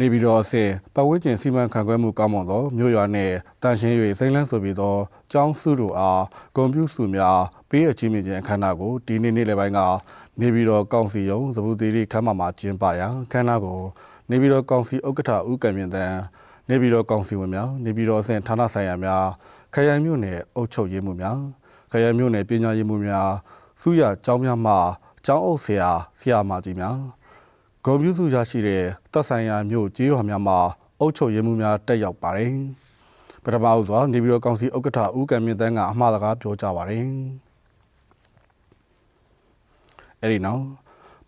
နေပြည်တော်အဆင့်ပတ်ဝန်းကျင်စီမံခန့်ခွဲမှုကောင်းမွန်သောမြို့ရွာနှင့်တန်ရှင်း၍စိမ့်လန်းဆိုပြီးသောကျောင်းစုတို့အားဂုဏ်ပြုစုများပေးအပ်ခြင်းမြင့်ခြင်းအခမ်းအနားကိုဒီနေ့နေ့လယ်ပိုင်းကနေပြည်တော်ကောင်စီရုံးသဘူသီရိခမ်းမမှာကျင်းပရာအခမ်းအနားကိုနေပြည်တော်ကောင်စီဥက္ကဋ္ဌဦးကံမြင့်တန်းနေပြည်တော်ကောင်စီဝင်များနေပြည်တော်အဆင့်ဌာနဆိုင်ရာများခရိုင်မြို့နယ်အုပ်ချုပ်ရေးမှူးများခရိုင်မြို့နယ်ပညာရေးမှူးများစုရကျောင်းများမှကျောင်းအုပ်ဆရာမကြီးများဂုဏ်ပြုစုရရှိတဲ့တပ်ဆိုင်ရာမြို့ကျေးရွာများမှာအုပ်ချုပ်ရေးမှူးများတက်ရောက်ပါတယ်။ပထမဦးစွာနေပြည်တော်ကောင်စီဥက္ကဋ္ဌဦးကံမြင့်တန်းကအမှားစကားပြောကြားပါတယ်။အဲဒီနောက်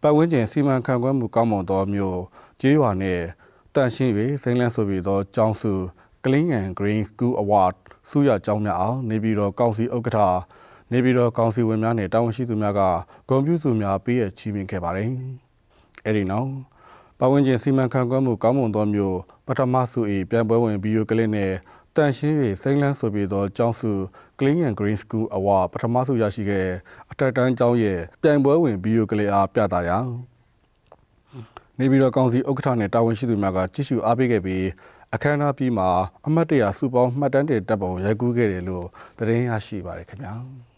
ပတ်ဝန်းကျင်စီမံခန့်ခွဲမှုကောင်းမွန်သောမြို့ကျေးရွာနဲ့တန်ရှင်း၍စိမ့်လန်းဆိုပြီးသောကျောင်းစု Clean and Green School Award စုရကျောင်းများအောင်နေပြည်တော်ကောင်စီဥက္ကဋ္ဌနေပြည်တော်ကောင်စီဝင်များနဲ့တာဝန်ရှိသူများကဂုဏ်ပြုစုများပေးအပ်ချီးမြှင့်ခဲ့ပါတယ်။အဲဒီနောက်ပတ်ဝန်းကျင်စီမံခန့်ခွဲမှုကောင်းမွန်သောမြို့ပထမစု၏ပြန်ပွဲဝင်ဗီဒီယိုကလစ်နဲ့တန်ရှင်း၍စိမ့်လန်းဆိုပြီးသောကျောင်းစု Clean and Green School Award ပထမစုရရှိခဲ့အထက်တန်းကျောင်းရဲ့ပြန်ပွဲဝင်ဗီဒီယိုကလစ်အားပြသရာနေပြည်တော်ကောင်စီဥက္ကဋ္ဌနဲ့တာဝန်ရှိသူများကကြည့်ရှုအားပေးခဲ့ပြီးအခမ်းအနားပြီးမှာအမတ်တရစုပေါင်းမှတ်တမ်းတင်တပ်ပုံရိုက်ကူးခဲ့တယ်လို့သတင်းရရှိပါတယ်ခင်ဗျာ။